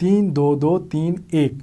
3 2 2 3 1,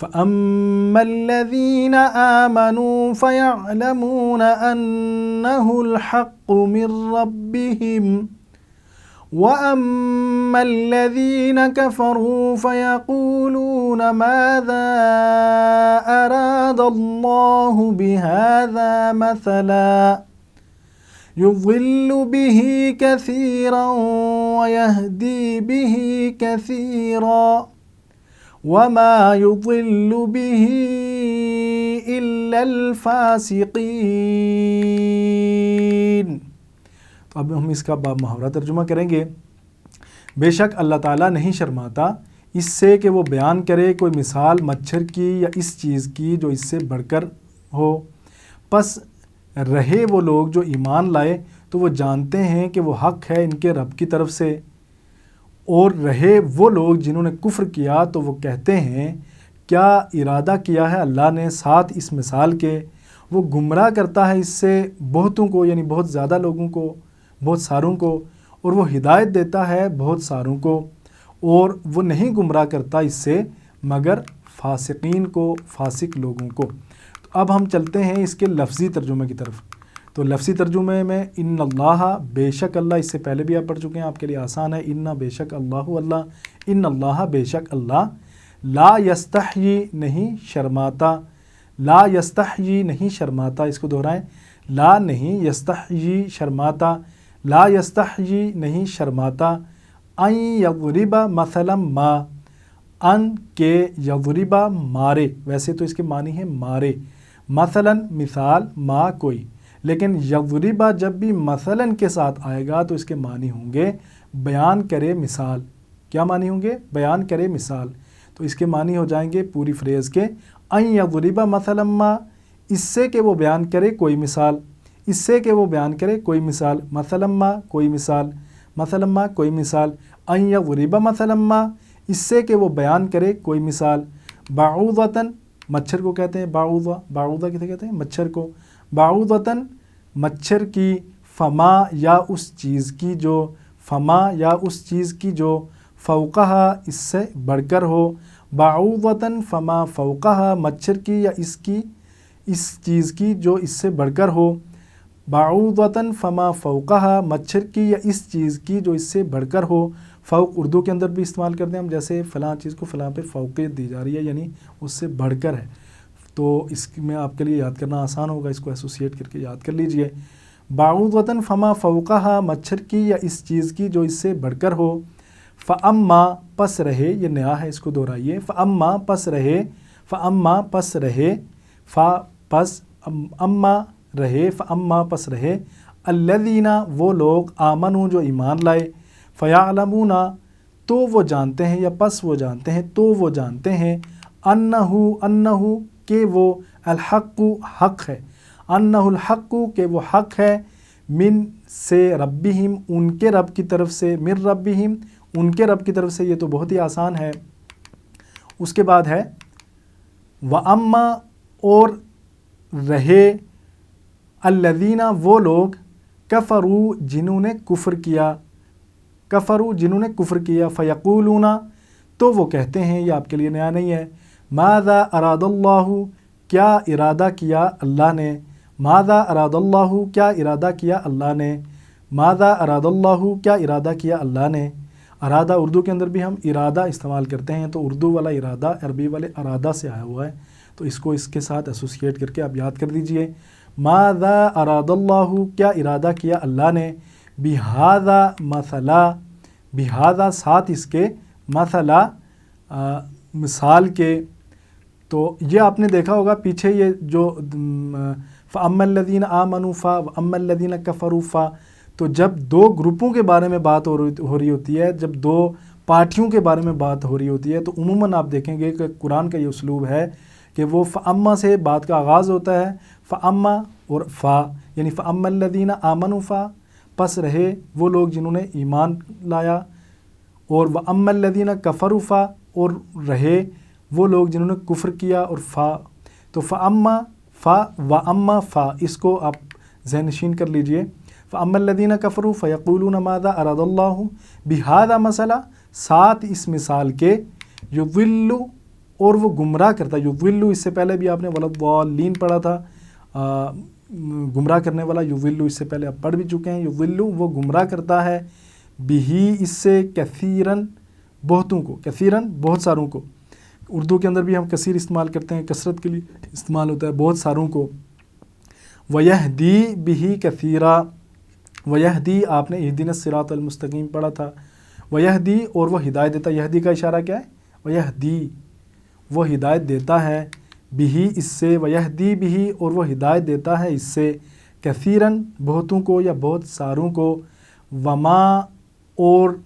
فَأَمَّا الَّذِينَ آمَنُوا فَيَعْلَمُونَ أَنَّهُ الْحَقُّ مِنْ رَبِّهِمْ وَأَمَّا الَّذِينَ كَفَرُوا فَيَقُولُونَ مَاذَا أَرَادَ اللَّهُ بِهَذَا مَثَلًا يُضِلُّ بِهِ كَثِيرًا وَيَهْدِي بِهِ كَثِيرًا وَمَا يُضِلُّ بِهِ إِلَّا الْفَاسِقِينَ۔ تو اب ہم اس کا باب محاورہ ترجمہ کریں گے۔ بے شک اللہ تعالیٰ نہیں شرماتا اس سے کہ وہ بیان کرے کوئی مثال مچھر کی یا اس چیز کی جو اس سے بڑھ کر ہو، پس رہے وہ لوگ جو ایمان لائے تو وہ جانتے ہیں کہ وہ حق ہے ان کے رب کی طرف سے، اور رہے وہ لوگ جنہوں نے کفر کیا تو وہ کہتے ہیں کیا ارادہ کیا ہے اللہ نے ساتھ اس مثال کے، وہ گمراہ کرتا ہے اس سے بہتوں کو، یعنی بہت زیادہ لوگوں کو، بہت ساروں کو، اور وہ ہدایت دیتا ہے بہت ساروں کو، اور وہ نہیں گمراہ کرتا اس سے مگر فاسقین کو، فاسق لوگوں کو۔ تو اب ہم چلتے ہیں اس کے لفظی ترجمے کی طرف۔ تو لفظی ترجمے میں ان اللہ، بے شک اللہ، اس سے پہلے بھی آپ پڑھ چکے ہیں، آپ کے لیے آسان ہے۔ ان بے شک اللہ، اللہ، ان اللہ بے شک اللہ، لا یستحیی نہیں شرماتا، لا یستحیی نہیں شرماتا، اس کو دہرائیں، لا نہیں، یستحیی شرماتا، لا یستحیی نہیں شرماتا، ان یضرب مثلا ما، ان کے یضرب مارے، ویسے تو اس کے معنی ہے مارے، مثلا مثال، ما کوئی، لیکن یضرب جب بھی مثلا کے ساتھ آئے گا تو اس کے معنی ہوں گے بیان کرے مثال۔ کیا معنی ہوں گے؟ بیان کرے مثال۔ تو اس کے معنی ہو جائیں گے پوری فریز کے ان یضرب مثلا ما، اس سے کہ وہ بیان کرے کوئی مثال، اس سے کہ وہ بیان کرے کوئی مثال، مثلا ما کوئی مثال، مثلا ما کوئی مثال، ان یضرب مثلا ما، اس سے کہ وہ بیان کرے کوئی مثال، بعوضۃ، مچھر کو کہتے ہیں بعوضہ، بعوضہ کسے کہتے ہیں؟ مچھر کو، بعوضۃ مچھر کی، فما یا اس چیز کی جو، فما یا اس چیز کی جو، فوقہا اس سے بڑھ کر ہو، بعوضۃ فما فوقہا مچھر کی یا اس کی، اس چیز کی جو اس سے بڑھ کر ہو، بعوضۃ فما فوقہا مچھر کی یا اس چیز کی جو اس سے بڑھ کر ہو۔ فوق اردو کے اندر بھی استعمال کرتے ہیں ہم، جیسے فلاں چیز کو فلاں پہ فوقیت دی جا رہی ہے، یعنی اس سے بڑھ کر ہے، تو اس میں آپ کے لیے یاد کرنا آسان ہوگا، اس کو ایسوسیٹ کر کے یاد کر لیجئے۔ بعوضۃ فما فوقہا مچھر کی یا اس چیز کی جو اس سے بڑھ کر ہو، فاما پس رہے، یہ نیا ہے اس کو دہرائیے، فاما پس رہے، فاما پس رہے، فا پس اما رہے، فاما پس رہے، الذین وہ لوگ، آمنوا جو ایمان لائے، فیعلمون تو وہ جانتے ہیں، یا پس وہ جانتے ہیں، تو وہ جانتے ہیں، انہ کہ وہ الحق حق ہے، انہ الحق کہ وہ حق ہے، من سے ربہم ان کے رب کی طرف سے، من ربہم ان کے رب کی طرف سے، یہ تو بہت ہی آسان ہے۔ اس کے بعد ہے وَأَمَّا اور رہے، الذین وہ لوگ، کفروا جنہوں نے کفر کیا، کفروا جنہوں نے کفر کیا، فیقولون تو وہ کہتے ہیں، یہ آپ کے لیے نیا نہیں ہے، ماذا اراد اللہ کیا ارادہ کیا اللہ نے، ماذا اراد اللہ کیا ارادہ کیا اللہ نے، ماذا اراد اللہ کیا ارادہ کیا اللہ نے۔ ارادہ اردو کے اندر بھی ہم ارادہ استعمال کرتے ہیں، تو اردو والا ارادہ عربی والے ارادہ سے آیا ہوا ہے، تو اس کو اس کے ساتھ ایسوسیٹ کر کے آپ یاد کر دیجئے، ماذا اراد اللہ کیا ارادہ کیا اللہ نے، بہذا مثلا، بہذا ساتھ اس کے، مثلا مثال کے۔ تو یہ آپ نے دیکھا ہوگا پیچھے یہ جو فَأَمَّا الَّذِينَ آمَنُوا فَا وَأَمَّا الَّذِينَ كَفَرُوا فَا، تو جب دو گروپوں کے بارے میں بات ہو رہی ہوتی ہے، جب دو پارٹیوں کے بارے میں بات ہو رہی ہوتی ہے، تو عموماً آپ دیکھیں گے کہ قرآن کا یہ اسلوب ہے کہ وہ فَأَمَّا سے بات کا آغاز ہوتا ہے، فَأَمَّا اور فا، یعنی فَأَمَّا الَّذِينَ آمَنُوا فَا پس رہے وہ لوگ جنہوں نے ایمان لایا، اور وَأَمَّا الَّذِينَ كَفَرُوا فَا اور رہے وہ لوگ جنہوں نے کفر کیا، اور فا، تو فَأَمَّا فا وَأَمَّا فا، اس کو آپ ذہن نشین کر لیجئے، فَأَمَّا الَّذِينَ كَفَرُوا فَيَقُولُونَ مَاذَا أَرَادَ اللَّهُ بِهَذَا مَثَلًا، ساتھ اس مثال کے، يُضِلُّ اور وہ گمراہ کرتا ہے. یضل اس سے پہلے بھی آپ نے ولضالین پڑھا تھا, گمراہ کرنے والا. یضل اس سے پہلے آپ پڑھ بھی چکے ہیں. یضل وہ گمراہ کرتا ہے, بہی اس سے, کثیرن بہتوں کو, کثیرن بہت ساروں کو. اردو کے اندر بھی ہم کثیر استعمال کرتے ہیں, کثرت کے لیے استعمال ہوتا ہے, بہت ساروں کو. وَيَهْدِي بِهِ كَثِيرًا, وَيَهْدِي آپ نے اهْدِنَا الصِّرَاطَ الْمُسْتَقِيم پڑھا تھا. وَيَهْدِي اور وہ ہدایت دیتا ہے. یہدی کا اشارہ کیا ہے؟ وَيَهْدِي وہ ہدایت دیتا ہے, بِهِ اس سے, وَيَهْدِي بِهِ اور وہ ہدایت دیتا ہے اس سے, كَثِيرًا بہتوں کو یا بہت ساروں کو. وَمَا اور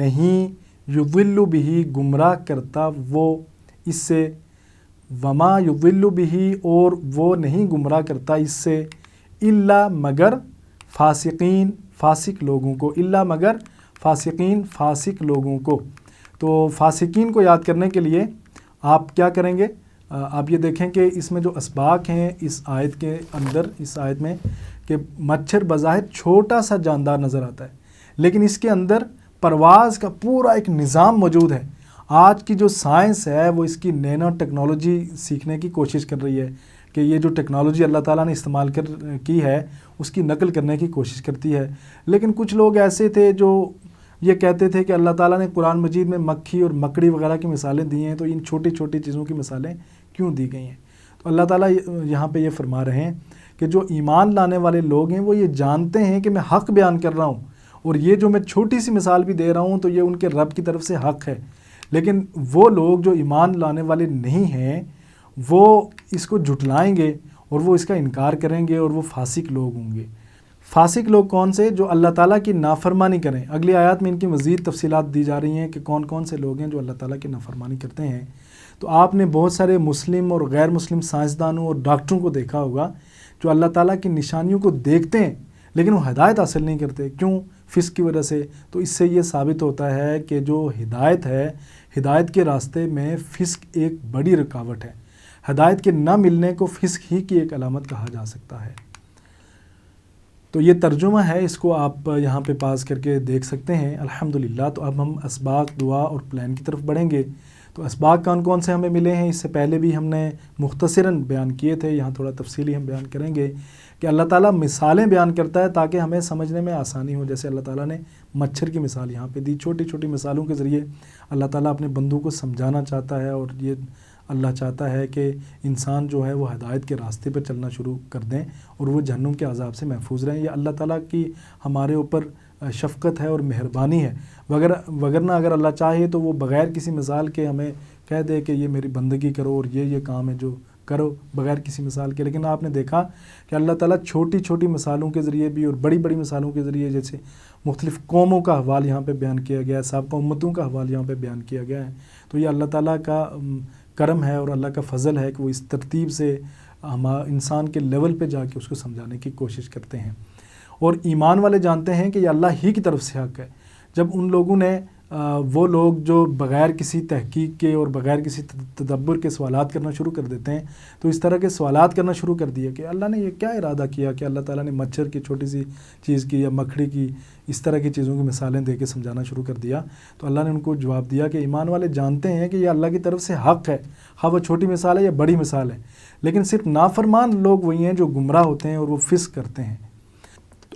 نہیں, يُضِلُّ بِهِ گمراہ کرتا وہ اس سے. وما یضل بہ اور وہ نہیں گمراہ کرتا اس سے, الا مگر فاسقین فاسق لوگوں کو, الا مگر فاسقین فاسق لوگوں کو. تو فاسقین کو یاد کرنے کے لیے آپ کیا کریں گے؟ آپ یہ دیکھیں کہ اس میں جو اسباق ہیں اس آیت کے اندر, اس آیت میں, کہ مچھر بظاہر چھوٹا سا جاندار نظر آتا ہے, لیکن اس کے اندر پرواز کا پورا ایک نظام موجود ہے. آج کی جو سائنس ہے وہ اس کی نینو ٹیکنالوجی سیکھنے کی کوشش کر رہی ہے کہ یہ جو ٹیکنالوجی اللہ تعالیٰ نے استعمال کی ہے اس کی نقل کرنے کی کوشش کرتی ہے. لیکن کچھ لوگ ایسے تھے جو یہ کہتے تھے کہ اللہ تعالیٰ نے قرآن مجید میں مکھی اور مکڑی وغیرہ کی مثالیں دی ہیں, تو ان چھوٹی چھوٹی چیزوں کی مثالیں کیوں دی گئی ہیں؟ تو اللہ تعالیٰ یہاں پہ یہ فرما رہے ہیں کہ جو ایمان لانے والے لوگ ہیں وہ یہ جانتے ہیں کہ میں حق بیان کر رہا ہوں, اور یہ جو میں چھوٹی سی مثال بھی دے رہا ہوں تو یہ ان کے رب کی طرف سے حق ہے. لیکن وہ لوگ جو ایمان لانے والے نہیں ہیں وہ اس کو جھٹلائیں گے اور وہ اس کا انکار کریں گے, اور وہ فاسق لوگ ہوں گے. فاسق لوگ کون سے؟ جو اللہ تعالیٰ کی نافرمانی کریں. اگلی آیات میں ان کی مزید تفصیلات دی جا رہی ہیں کہ کون کون سے لوگ ہیں جو اللہ تعالیٰ کی نافرمانی کرتے ہیں. تو آپ نے بہت سارے مسلم اور غیر مسلم سائنسدانوں اور ڈاکٹروں کو دیکھا ہوگا جو اللہ تعالیٰ کی نشانیوں کو دیکھتے ہیں لیکن وہ ہدایت حاصل نہیں کرتے. کیوں؟ فسق کی وجہ سے. تو اس سے یہ ثابت ہوتا ہے کہ جو ہدایت ہے, ہدایت کے راستے میں فسق ایک بڑی رکاوٹ ہے. ہدایت کے نہ ملنے کو فسق ہی کی ایک علامت کہا جا سکتا ہے. تو یہ ترجمہ ہے, اس کو آپ یہاں پہ پاس کر کے دیکھ سکتے ہیں. الحمدللہ. تو اب ہم اسباق, دعا اور پلان کی طرف بڑھیں گے. تو اسباق کون کون سے ہمیں ملے ہیں اس سے پہلے بھی ہم نے مختصراً بیان کیے تھے, یہاں تھوڑا تفصیلی ہم بیان کریں گے کہ اللہ تعالیٰ مثالیں بیان کرتا ہے تاکہ ہمیں سمجھنے میں آسانی ہو. جیسے اللہ تعالیٰ نے مچھر کی مثال یہاں پہ دی. چھوٹی چھوٹی مثالوں کے ذریعے اللہ تعالیٰ اپنے بندوں کو سمجھانا چاہتا ہے, اور یہ اللہ چاہتا ہے کہ انسان جو ہے وہ ہدایت کے راستے پر چلنا شروع کر دیں اور وہ جہنم کے عذاب سے محفوظ رہیں. یہ اللہ تعالیٰ کی ہمارے اوپر شفقت ہے اور مہربانی ہے. وگرنہ اگر اللہ چاہے تو وہ بغیر کسی مثال کے ہمیں کہہ دے کہ یہ میری بندگی کرو اور یہ کام ہے جو کرو, بغیر کسی مثال کے. لیکن آپ نے دیکھا کہ اللہ تعالیٰ چھوٹی چھوٹی مثالوں کے ذریعے بھی اور بڑی بڑی مثالوں کے ذریعے, جیسے مختلف قوموں کا حوال یہاں پہ بیان کیا گیا ہے, سابقہ امتوں کا حوال یہاں پہ بیان کیا گیا ہے. تو یہ اللہ تعالیٰ کا کرم ہے اور اللہ کا فضل ہے کہ وہ اس ترتیب سے انسان کے لیول پہ جا کے اس کو سمجھانے کی کوشش کرتے ہیں. اور ایمان والے جانتے ہیں کہ یہ اللہ ہی کی طرف سے حق ہے. جب ان لوگوں نے وہ لوگ جو بغیر کسی تحقیق کے اور بغیر کسی تدبر کے سوالات کرنا شروع کر دیتے ہیں, تو اس طرح کے سوالات کرنا شروع کر دیے کہ اللہ نے یہ کیا ارادہ کیا کہ اللہ تعالیٰ نے مچھر کی چھوٹی سی چیز کی یا مکڑی کی اس طرح کی چیزوں کی مثالیں دے کے سمجھانا شروع کر دیا. تو اللہ نے ان کو جواب دیا کہ ایمان والے جانتے ہیں کہ یہ اللہ کی طرف سے حق ہے, ہاں وہ چھوٹی مثال ہے یا بڑی مثال ہے, لیکن صرف نافرمان لوگ وہی ہیں جو گمراہ ہوتے ہیں اور وہ فسق کرتے ہیں.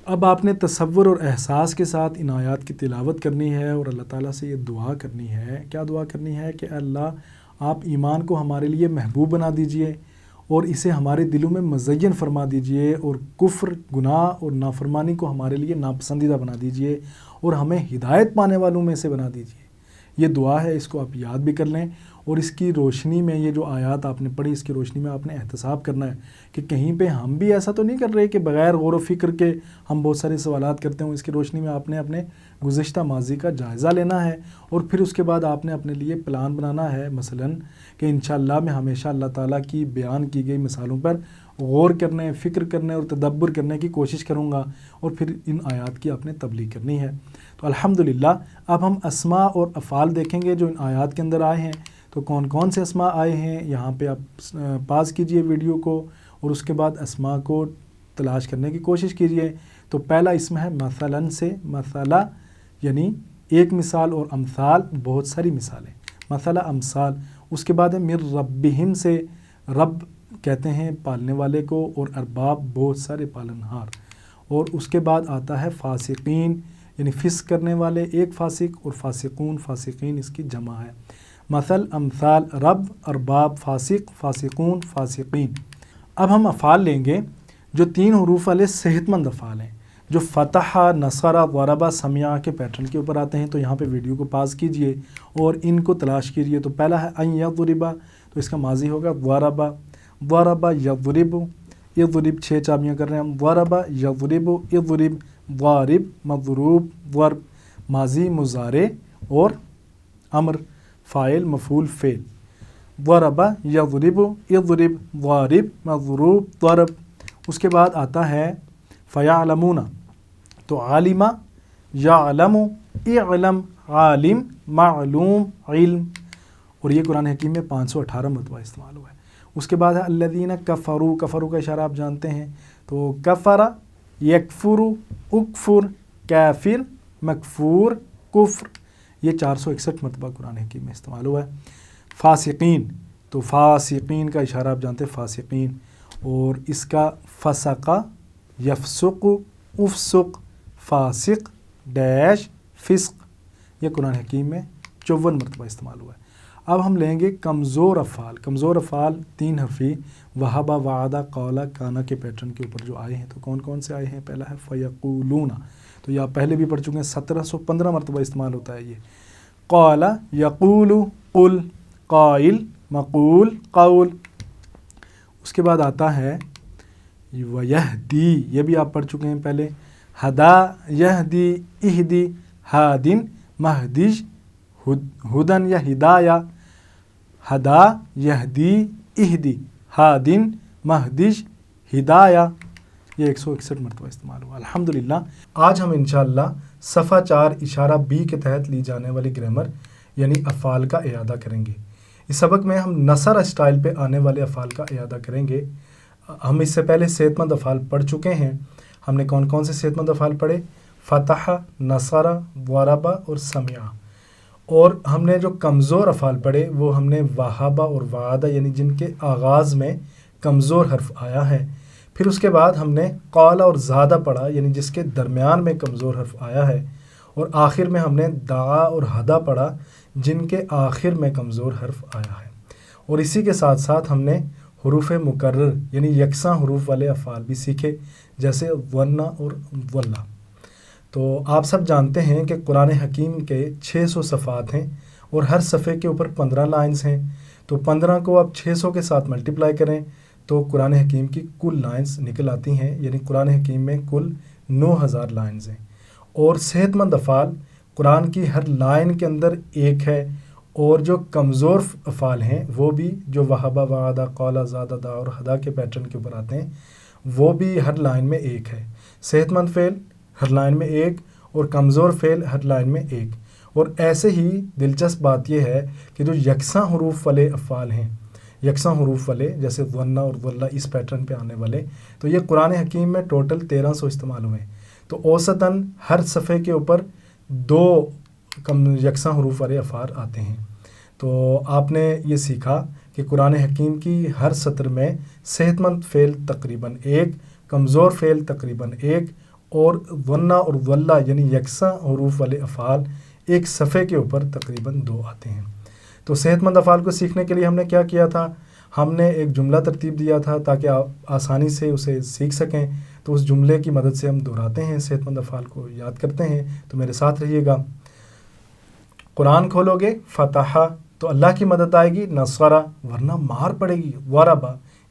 اب آپ نے تصور اور احساس کے ساتھ ان آیات کی تلاوت کرنی ہے اور اللہ تعالیٰ سے یہ دعا کرنی ہے. کیا دعا کرنی ہے؟ کہ اللہ آپ ایمان کو ہمارے لیے محبوب بنا دیجئے اور اسے ہمارے دلوں میں مزین فرما دیجئے, اور کفر, گناہ اور نافرمانی کو ہمارے لیے ناپسندیدہ بنا دیجئے اور ہمیں ہدایت پانے والوں میں سے بنا دیجئے. یہ دعا ہے, اس کو آپ یاد بھی کر لیں, اور اس کی روشنی میں یہ جو آیات آپ نے پڑھی اس کی روشنی میں آپ نے احتساب کرنا ہے کہ کہیں پہ ہم بھی ایسا تو نہیں کر رہے کہ بغیر غور و فکر کے ہم بہت سارے سوالات کرتے ہوں. اس کی روشنی میں آپ نے اپنے گزشتہ ماضی کا جائزہ لینا ہے, اور پھر اس کے بعد آپ نے اپنے لیے پلان بنانا ہے, مثلاً کہ انشاءاللہ میں ہمیشہ اللہ تعالیٰ کی بیان کی گئی مثالوں پر غور کرنے, فکر کرنے اور تدبر کرنے کی کوشش کروں گا, اور پھر ان آیات کی آپ نے تبلیغ کرنی ہے. تو الحمدللہ اب ہم اسماء اور افعال دیکھیں گے جو ان آیات کے اندر آئے ہیں. تو کون کون سے اسماء آئے ہیں, یہاں پہ آپ پاس کیجئے ویڈیو کو اور اس کے بعد اسماء کو تلاش کرنے کی کوشش کیجئے. تو پہلا اسم ہے مثلاً سے, مثلا یعنی ایک مثال, اور امثال بہت ساری مثالیں, مثلا امثال, اس کے بعد ہے مر ربہم سے، رب کہتے ہیں پالنے والے کو، اور ارباب بہت سارے پالنہار، اور اس کے بعد آتا ہے فاسقین یعنی فسق کرنے والے ایک فاسق، اور فاسقون فاسقین اس کی جمع ہے۔ مثل امثال رب ارباب فاسق فاسقون فاسقین۔ اب ہم افعال لیں گے جو 3 حروف والے صحت مند افعال ہیں، جو فتح، نصر، ضرب، سمع کے پیٹرن کے اوپر آتے ہیں۔ تو یہاں پہ ویڈیو کو پاز کیجئے اور ان کو تلاش کیجئے۔ تو پہلا ہے ان یضرب، تو اس کا ماضی ہوگا ضرب، ضرب یضرب، اضرب 6 چابیاں کر رہے ہیں ہم، ضرب یضرب اضرب، ضارب مضروب ضرب، ماضی مضارع اور امر فاعل مفعول فعل، ضرب یضرب اضرب ضارب مضروب ضرب۔ اس کے بعد آتا ہے فیعلمون، تو عالم یعلم اعلم عالم معلوم علم، اور یہ قرآن حکیم میں 518 مرتبہ استعمال ہوا ہے۔ اس کے بعد ہے الذین کفروا، کفروا کا اشارہ آپ جانتے ہیں، تو کفر یکفر اکفر کافر مکفور کفر، یہ 461 مرتبہ قرآن حکیم میں استعمال ہوا ہے۔ فاسقین، تو فاسقین کا اشارہ آپ جانتے ہیں فاسقین، اور اس کا فسق یفسق افسق فاسق ڈیش فسق، یہ قرآن حکیم میں 54 مرتبہ استعمال ہوا ہے۔ اب ہم لیں گے کمزور افعال۔ کمزور افعال 3 حرفی وہب، وعدہ، قول، کانا کے پیٹرن کے اوپر جو آئے ہیں، تو کون کون سے آئے ہیں؟ پہلا ہے فیقولون، تو یہ آپ پہلے بھی پڑھ چکے ہیں، 1715 مرتبہ استعمال ہوتا ہے یہ۔ قال یقول قل، قائل مقول قول۔ اس کے بعد آتا ہے ویہدی، یہ بھی آپ پڑھ چکے ہیں پہلے، ہدا یہدی اہدی ہادن مہدج ہدن یا ہدایہ، ہدا یہدی اہدی ہادن مہدج ہدایہ، یہ 161 مرتبہ استعمال ہوا۔ الحمدللہ آج ہم انشاءاللہ صفحہ 4 اشارہ بی کے تحت لی جانے والی گرامر یعنی افعال کا اعادہ کریں گے۔ اس سبق میں ہم نثر اسٹائل پہ آنے والے افعال کا اعادہ کریں گے۔ ہم اس سے پہلے صحت مند افعال پڑھ چکے ہیں۔ ہم نے کون کون سے صحت مند افعال پڑھے؟ فتح، نصر، ضرب اور سمع۔ اور ہم نے جو کمزور افعال پڑھے وہ ہم نے وہب اور وعدہ یعنی جن کے آغاز میں کمزور حرف آیا ہے۔ پھر اس کے بعد ہم نے قال اور زادہ پڑھا یعنی جس کے درمیان میں کمزور حرف آیا ہے، اور آخر میں ہم نے دعا اور ہدا پڑھا جن کے آخر میں کمزور حرف آیا ہے۔ اور اسی کے ساتھ ساتھ ہم نے حروف مکرر یعنی یکساں حروف والے افعال بھی سیکھے، جیسے ظن اور ظل۔ تو آپ سب جانتے ہیں کہ قرآن حکیم کے 600 صفحات ہیں اور ہر صفحے کے اوپر 15 لائنز ہیں، تو 15 کو آپ 600 کے ساتھ ملٹیپلائی کریں تو قرآن حکیم کی کل لائنز نکل آتی ہیں، یعنی قرآن حکیم میں کل 9000 لائنز ہیں۔ اور صحت مند افعال قرآن کی ہر لائن کے اندر ایک ہے، اور جو کمزور افعال ہیں وہ بھی جو وہب، وعدہ، قول، زادہ، دعا اور ہدا کے پیٹرن کے اوپر آتے ہیں وہ بھی ہر لائن میں ایک ہے۔ صحت مند فعل ہر لائن میں ایک اور کمزور فعل ہر لائن میں ایک۔ اور ایسے ہی دلچسپ بات یہ ہے کہ جو یکساں حروف والے افعال ہیں، یکساں حروف والے جیسے ظن اور ظل اس پیٹرن پہ آنے والے، تو یہ قرآن حکیم میں ٹوٹل 1300 استعمال ہوئے ہیں۔ تو اوسطاً ہر صفحے کے اوپر 2 یکساں حروف والے افعال آتے ہیں۔ تو آپ نے یہ سیکھا کہ قرآن حکیم کی ہر سطر میں صحت مند فعل تقریباً 1، کمزور فعل تقریباً 1، اور ظن اور ظل یعنی یکساں حروف والے افعال ایک صفحے کے اوپر تقریباً 2 آتے ہیں۔ تو صحت مند افعال کو سیکھنے کے لیے ہم نے کیا کیا تھا؟ ہم نے ایک جملہ ترتیب دیا تھا تاکہ آپ آسانی سے اسے سیکھ سکیں۔ تو اس جملے کی مدد سے ہم دہراتے ہیں، صحت مند افعال کو یاد کرتے ہیں۔ تو میرے ساتھ رہیے گا۔ قرآن کھولو گے فتح تو اللہ کی مدد آئے گی، نصرہ ورنہ مار پڑے گی، ضرب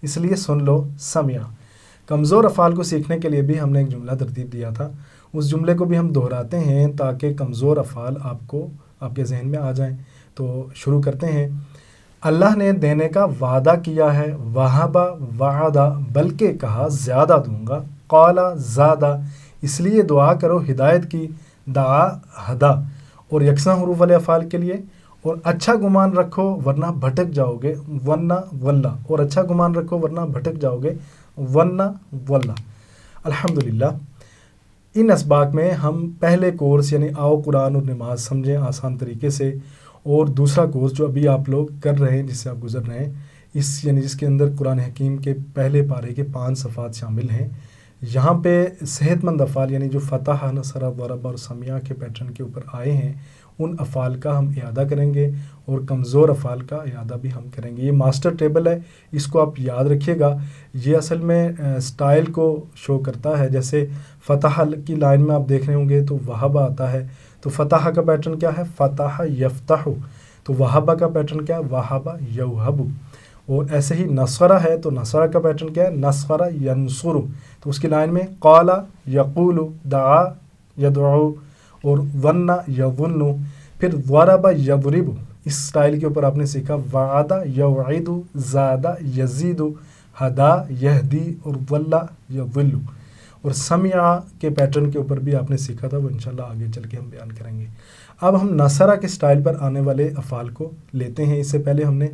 اس لیے سن لو، سمع۔ کمزور افعال کو سیکھنے کے لیے بھی ہم نے ایک جملہ ترتیب دیا تھا، اس جملے کو بھی ہم دہراتے ہیں تاکہ کمزور افعال آپ کے ذہن میں آ جائیں۔ تو شروع کرتے ہیں۔ اللہ نے دینے کا وعدہ کیا ہے، وہب وعدہ بلکہ کہا زیادہ دوں گا، قال زادہ اس لیے دعا کرو ہدایت کی، دعا ہدا اور یکساں حروف والے افعال کے لیے، اور اچھا گمان رکھو ورنہ بھٹک جاؤ گے، ورنہ ولہ، اور اچھا گمان رکھو ورنہ بھٹک جاؤ گے، ورنہ ولہ۔ الحمدللہ ان اسباق میں ہم پہلے کورس یعنی آؤ قرآن اور نماز سمجھیں آسان طریقے سے، اور دوسرا کورس جو ابھی آپ لوگ کر رہے ہیں، جس سے آپ گزر رہے ہیں، یعنی جس کے اندر قرآن حکیم کے پہلے پارے کے 5 صفحات شامل ہیں، یہاں پہ صحت مند افعال یعنی جو فتح، نصر، ضرب اور سمیع کے پیٹرن کے اوپر آئے ہیں، ان افعال کا ہم اعادہ کریں گے اور کمزور افعال کا اعادہ بھی ہم کریں گے۔ یہ ماسٹر ٹیبل ہے، اس کو آپ یاد رکھیے گا۔ یہ اصل میں سٹائل کو شو کرتا ہے۔ جیسے فتح کی لائن میں آپ دیکھ رہے ہوں گے تو وہبہ آتا ہے، تو فتح کا پیٹرن کیا ہے؟ فتح یفتح۔ تو وہبہ کا پیٹرن کیا ہے؟ وہبہ یوہب۔ اور ایسے ہی نصرہ ہے تو نصرہ کا پیٹرن کیا ہے؟ نصرہ ینصر۔ تو اس کی لائن میں قال یقول، دعا یدعو، اور ظن یظن۔ پھر ضرب یضرب، اس سٹائل کے اوپر آپ نے سیکھا وعد یوعد، زاد یزید، ہدا یہدی، اور ضل یضل۔ اور سمع کے پیٹرن کے اوپر بھی آپ نے سیکھا تھا، وہ انشاءاللہ آگے چل کے ہم بیان کریں گے۔ اب ہم نصرہ کے سٹائل پر آنے والے افعال کو لیتے ہیں۔ اس سے پہلے ہم نے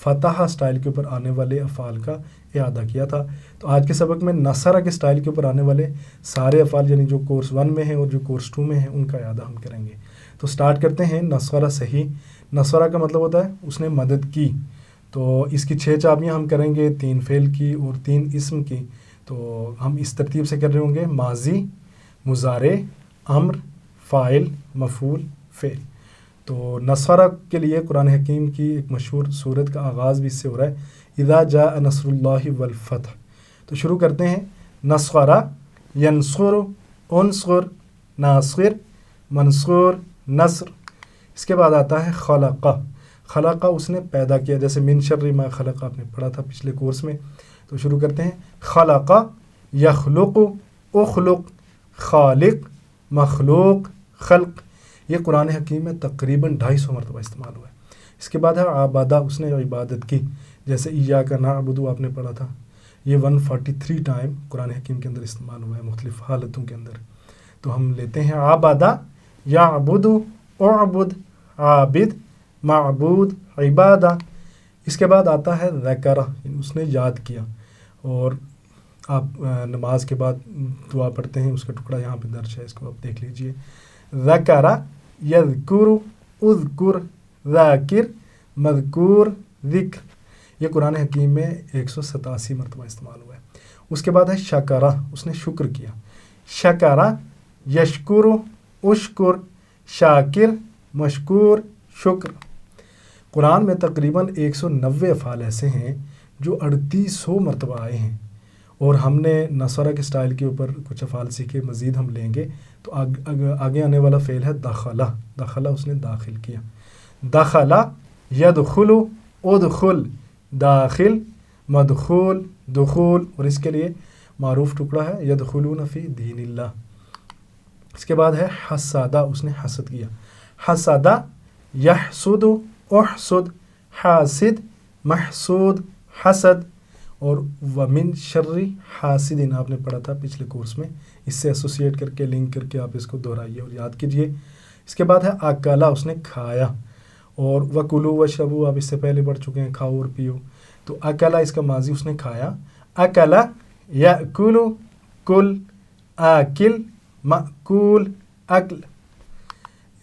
فتح سٹائل کے اوپر آنے والے افعال کا اعادہ کیا تھا۔ تو آج کے سبق میں نصرہ کے سٹائل کے اوپر آنے والے سارے افعال یعنی جو کورس 1 میں ہیں اور جو کورس 2 میں ہیں، ان کا اعادہ ہم کریں گے۔ تو سٹارٹ کرتے ہیں نصرہ صحیح۔ نصرہ کا مطلب ہوتا ہے اس نے مدد کی۔ تو اس کی 6 چابیاں ہم کریں گے، 3 فعل کی اور 3 اسم کی۔ تو ہم اس ترتیب سے کر رہے ہوں گے: ماضی، مضارع، امر، فاعل، مفعول، فعل۔ تو نصرہ کے لیے قرآن حکیم کی ایک مشہور سورت کا آغاز بھی اس سے ہو رہا ہے: اذا جاء نصر اللہ والفتح۔ تو شروع کرتے ہیں: نصرہ، ینصر، انصر، ناصر، منصور، نصر۔ اس کے بعد آتا ہے خلقہ۔ خلقہ اس نے پیدا کیا، جیسے من شر ما خلق آپ نے پڑھا تھا پچھلے کورس میں۔ تو شروع کرتے ہیں: خلقہ، یخلق، اخلق، خالق، مخلوق، خلق۔ یہ قرآن حکیم میں تقریباً 250 مرتبہ استعمال ہوا ہے۔ اس کے بعد ہے عبادہ، اس نے عبادت کی، جیسے ایاک نعبد آپ نے پڑھا تھا۔ یہ 143 ٹائم قرآن حکیم کے اندر استعمال ہوا ہے مختلف حالتوں کے اندر۔ تو ہم لیتے ہیں عبادہ، یعبد، اعبد، عابد، معبود، عبادہ۔ اس کے بعد آتا ہے ذکرہ، اس نے یاد کیا۔ اور آپ نماز کے بعد دعا پڑھتے ہیں، اس کا ٹکڑا یہاں پہ درج ہے، اس کو آپ دیکھ لیجئے۔ ذکرہ، یذکر، اذکر، ذاکر، مذکور، ذکر۔ یہ قرآن حکیم میں 187 مرتبہ استعمال ہوا ہے۔ اس کے بعد ہے شکرہ، اس نے شکر کیا۔ شکرہ، یشکر، اشکر، شاکر، مشکور، شکر۔ قرآن میں تقریباً 190 افعال ایسے ہیں جو 3800 مرتبہ آئے ہیں، اور ہم نے نصرہ کے سٹائل کے اوپر کچھ افعال سیکھے، مزید ہم لیں گے۔ تو آگے آنے والا فعل ہے دخلہ۔ دخلہ اس نے داخل کیا۔ دخلہ، یدخل، ادخل، داخل، مدخول، دخول، اور اس کے لیے معروف ٹکڑا ہے یدخلون فی دین اللہ۔ اس کے بعد ہے حسدہ، اس نے حسد کیا۔ حسدہ، یحسد، احسد، حاسد، محسود، حسد، اور ومن شر حاسد آپ نے پڑھا تھا پچھلے کورس میں۔ اس سے ایسوسیٹ کر کے، لنک کر کے آپ اس کو دہرائیے اور یاد کیجئے۔ اس کے بعد ہے اکلا، اس نے کھایا۔ اور وکلوا واشربوا آپ اس سے پہلے پڑھ چکے ہیں، کھاؤ اور پیو۔ تو اکلا اس کا ماضی، اس نے کھایا۔ اکلا، یأکل، کل، آکل، مأکول، اکل۔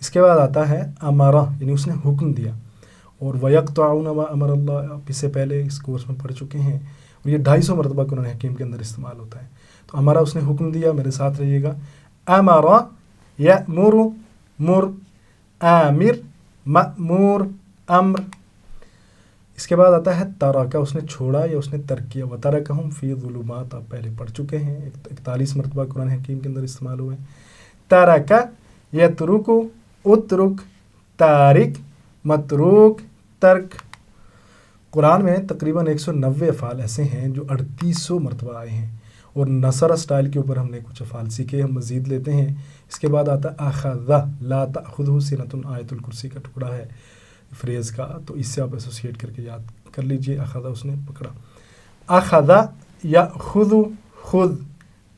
اس کے بعد آتا ہے امرہ، یعنی اس نے حکم دیا۔ اور وَيَقْطَعُونَ مَا أَمَرَ اللَّهُ آپ اس سے پہلے اس کورس میں پڑھ چکے ہیں، اور یہ 250 مرتبہ قرآن حکیم کے اندر استعمال ہوتا ہے۔ تو امرہ اس نے حکم دیا، میرے ساتھ رہیے گا: امرہ، یأمر، مر، آمر، مأمور، امر۔ اس کے بعد آتا ہے ترکہ، اس نے چھوڑا یا اس نے ترک کیا۔ وَتَرَكَهُمْ فِي ظُلُمَاتٍ آپ پہلے پڑھ چکے ہیں، 41 مرتبہ قرآن حکیم کے اندر استعمال ہوئے۔ ترکہ، یترک، اترک، تارک، متروک، ترک۔ قرآن میں تقریباً 190 افعال ایسے ہیں جو 3800 مرتبہ آئے ہیں، اور نصرہ سٹائل کے اوپر ہم نے کچھ افعال سیکھے، ہم مزید لیتے ہیں۔ اس کے بعد آتا ہے اخذ، لا تأخذہ سنۃ، آیت الکرسی کا ٹکڑا ہے فریز کا، تو اس سے آپ ایسوسیٹ کر کے یاد کر لیجئے۔ اخذ اس نے پکڑا۔ اخذ، یأخذ، خذ،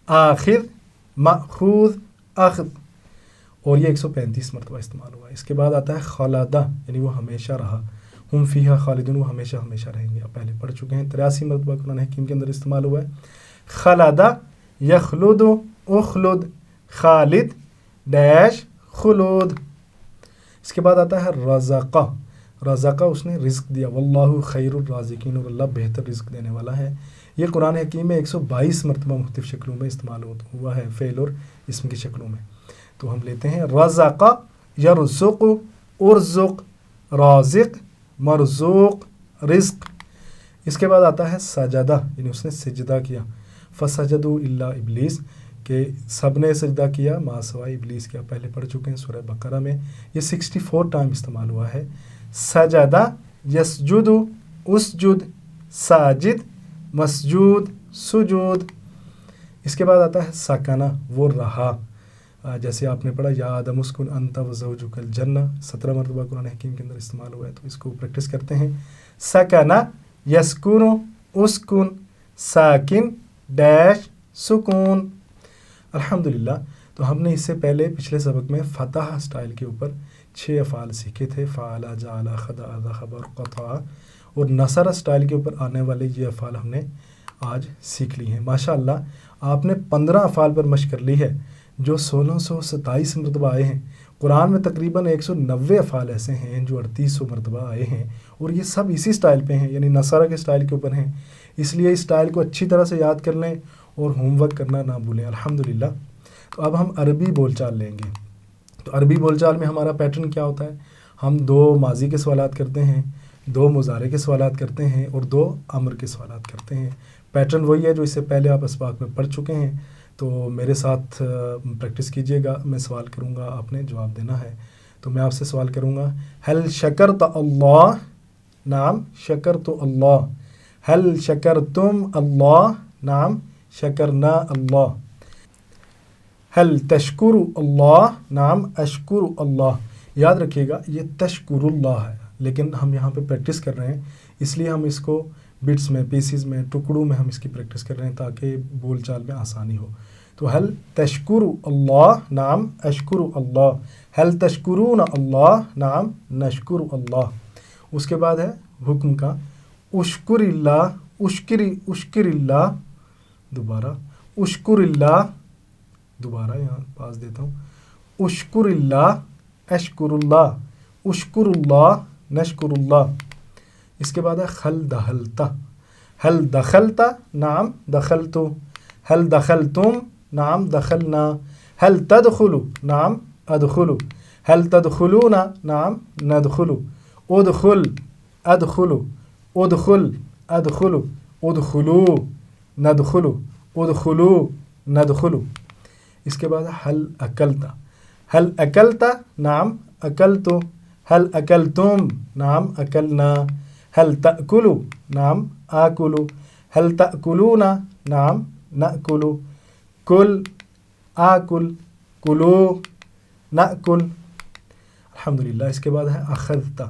آخذ، مأخوذ، اخذ، اور یہ 135 مرتبہ استعمال ہوا ہے۔ اس کے بعد آتا ہے خلدہ، یعنی وہ ہمیشہ رہا۔ ہم فیہا خالدون، وہ ہمیشہ ہمیشہ رہیں گے، آپ پہلے پڑھ چکے ہیں۔ 83 مرتبہ قرآن حکیم کے اندر استعمال ہوا ہے۔ خلدہ، یخلد، اخلد، خالد، ڈیش، خلود۔ اس کے بعد آتا ہے رزقہ، رزقہ اس نے رزق دیا، واللہ خیر الرازقین، اور اللہ بہتر رزق دینے والا ہے۔ یہ قرآن حکیم میں 122 مرتبہ مختلف شکلوں میں استعمال ہوا ہے، فعل اور اسم کی شکلوں میں۔ تو ہم لیتے ہیں رزقہ، یرزق، ارزق، رازق، مرزوق، رزق۔ اس کے بعد آتا ہے سجدہ، یعنی اس نے سجدہ کیا، فسجدوا الا ابلیس، کہ سب نے سجدہ کیا ما سوائے ابلیس کے، آپ پہلے پڑھ چکے ہیں سورہ بقرہ میں، یہ 64 ٹائم استعمال ہوا ہے۔ سجدہ، یسجد، اسجد، ساجد، مسجود، سجود۔ اس کے بعد آتا ہے سکنہ، وہ رہا، جیسے آپ نے پڑھا یا آدم اسکن انت وزوجک الجنہ، 17 مرتبہ قرآن حکیم کے اندر استعمال ہوا ہے، تو اس کو پریکٹس کرتے ہیں۔ سکنہ، یسکن، اسکن، ساکن، ڈیش، سکون۔ الحمدللہ، تو ہم نے اس سے پہلے پچھلے سبق میں فتح سٹائل کے اوپر 6 افعال سیکھے تھے، فعل، جعل، خدع، ذخب اور قطع، اور نصر سٹائل کے اوپر آنے والے یہ افعال ہم نے آج سیکھ لی ہیں۔ ماشاءاللہ آپ نے 15 افعال پر مشق کر لی ہے جو 1627 مرتبہ آئے ہیں۔ قرآن میں تقریباً 190 افعال ایسے ہیں جو 3800 مرتبہ آئے ہیں، اور یہ سب اسی سٹائل پہ ہیں، یعنی نصرہ کے سٹائل کے اوپر ہیں۔ اس لیے اس سٹائل کو اچھی طرح سے یاد کر لیں اور ہوم ورک کرنا نہ بھولیں۔ الحمدللہ، تو اب ہم عربی بول چال لیں گے۔ تو عربی بول چال میں ہمارا پیٹرن کیا ہوتا ہے؟ ہم 2 ماضی کے سوالات کرتے ہیں، 2 مضارع کے سوالات کرتے ہیں، اور 2 امر کے سوالات کرتے ہیں۔ پیٹرن وہی ہے جو اس سے پہلے آپ اسباق میں پڑھ چکے ہیں، تو میرے ساتھ پریکٹس کیجئے گا، میں سوال کروں گا، آپ نے جواب دینا ہے۔ تو میں آپ سے سوال کروں گا، هل شکرت اللہ؟ نعم شکرت اللہ۔ هل شکرتم اللہ؟ نعم شکرنا اللہ۔ هل تشکر اللہ؟ نعم اشکر اللہ۔ یاد رکھیے گا یہ تشکر اللہ ہے، لیکن ہم یہاں پہ پریکٹس کر رہے ہیں، اس لیے ہم اس کو بٹس میں، پیسز میں، ٹکڑوں میں ہم اس کی پریکٹس کر رہے ہیں تاکہ بول چال میں آسانی ہو۔ تو هل تشکر اللہ؟ نعم اشکر اللہ۔ هل تشکرون اللہ؟ نعم نشکر اللہ۔ اس کے بعد ہے حکم کا، اشکر اللہ، اشکر اللہ، دوبارہ اشکر اللہ، دوبارہ یہاں پاس دیتا ہوں، اشکر اللہ، اشکر اللہ، اشکر اللہ، نشکر اللہ۔ اس کے بعد ہے خل دخلتا، هل دخلت؟ نعم دخلت۔ هل دخلتم؟ نعم دخلنا۔ هل تدخل؟ نعم ادخل۔ هل تدخلون؟ نعم ندخل۔ ادخل، ادخل، ادخل، ادخل، ادخلوا، ندخل، ادخلوا، ندخل۔ اس کے بعد هل اکلت، هل اکلت؟ نعم اکلت۔ هل اکلتم؟ نعم اکلنا۔ هل تأكل؟ نعم آكل۔ هل تأكلون؟ نعم نأكل۔ کل، آكل، کلو، نأكل۔ الحمدللہ۔ اس کے بعد ہے اخذت،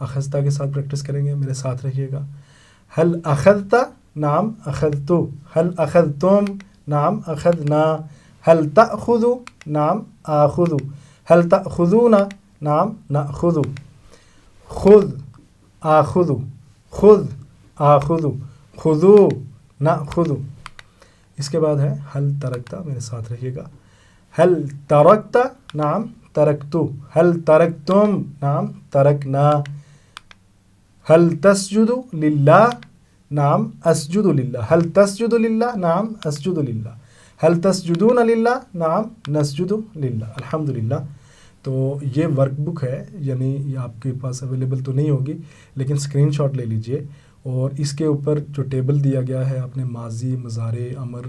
اخذت کے ساتھ پریکٹس کریں گے، میرے ساتھ رہیے گا۔ هل اخذت؟ نعم اخذت۔ هل اخذتم؟ نعم اخذنا۔ هل تأخذ؟ نعم آخذ۔ هل تأخذون؟ نعم نأخذ۔ خذ، آخذ، خذ، آخذ، خذو، نأخذ۔ اس کے بعد ہے هل ترکت، میرے ساتھ رہیے گا۔ هل ترکت؟ نعم ترکت۔ هل ترکتم؟ نعم ترکنا۔ هل تسجد للہ؟ نعم اسجد للہ۔ هل تسجد للہ؟ نعم اسجد للہ۔ هل تسجدون للہ؟ نعم نسجد للہ۔ الحمدللہ۔ تو یہ ورک بک ہے، یعنی یہ آپ کے پاس اویلیبل تو نہیں ہوگی، لیکن اسکرین شاٹ لے لیجئے، اور اس کے اوپر جو ٹیبل دیا گیا ہے آپ نے ماضی، مضارع، امر،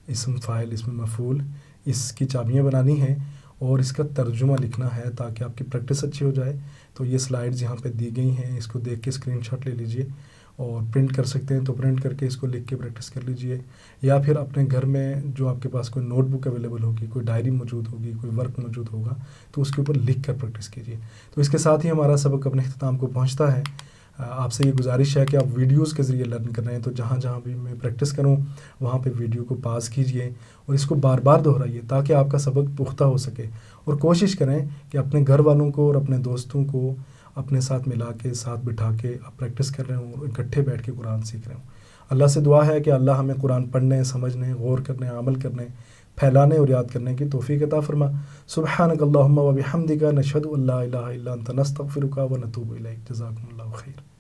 اسم فاعل، اسم مفعول، اس کی چابیاں بنانی ہیں اور اس کا ترجمہ لکھنا ہے تاکہ آپ کی پریکٹس اچھی ہو جائے۔ تو یہ سلائیڈز یہاں پہ دی گئی ہیں، اس کو دیکھ کے اسکرین شاٹ لے لیجئے، اور پرنٹ کر سکتے ہیں تو پرنٹ کر کے اس کو لکھ کے پریکٹس کر لیجئے، یا پھر اپنے گھر میں جو آپ کے پاس کوئی نوٹ بک اویلیبل ہوگی، کوئی ڈائری موجود ہوگی، کوئی ورک موجود ہوگا تو اس کے اوپر لکھ کر پریکٹس کیجئے۔ تو اس کے ساتھ ہی ہمارا سبق اپنے اختتام کو پہنچتا ہے۔ آپ سے یہ گزارش ہے کہ آپ ویڈیوز کے ذریعے لرن کر رہے ہیں، تو جہاں جہاں بھی میں پریکٹس کروں وہاں پہ ویڈیو کو پاز کیجئے اور اس کو بار بار دہرائیے تاکہ آپ کا سبق پختہ ہو سکے، اور کوشش کریں کہ اپنے گھر والوں کو اور اپنے دوستوں کو اپنے ساتھ ملا کے، ساتھ بٹھا کے آپ پریکٹس کر رہے ہوں اور اکٹھے بیٹھ کے قرآن سیکھ رہے ہوں۔ اللہ سے دعا ہے کہ اللہ ہمیں قرآن پڑھنے، سمجھنے، غور کرنے، عمل کرنے پھیلانے اور یاد کرنے کی توفیق عطا فرما۔ سبحانک اللہم و بحمدک نشہد ان لا الہ الا انت نستغفرک و نتوب الیک۔ جزاکم اللہ خیر۔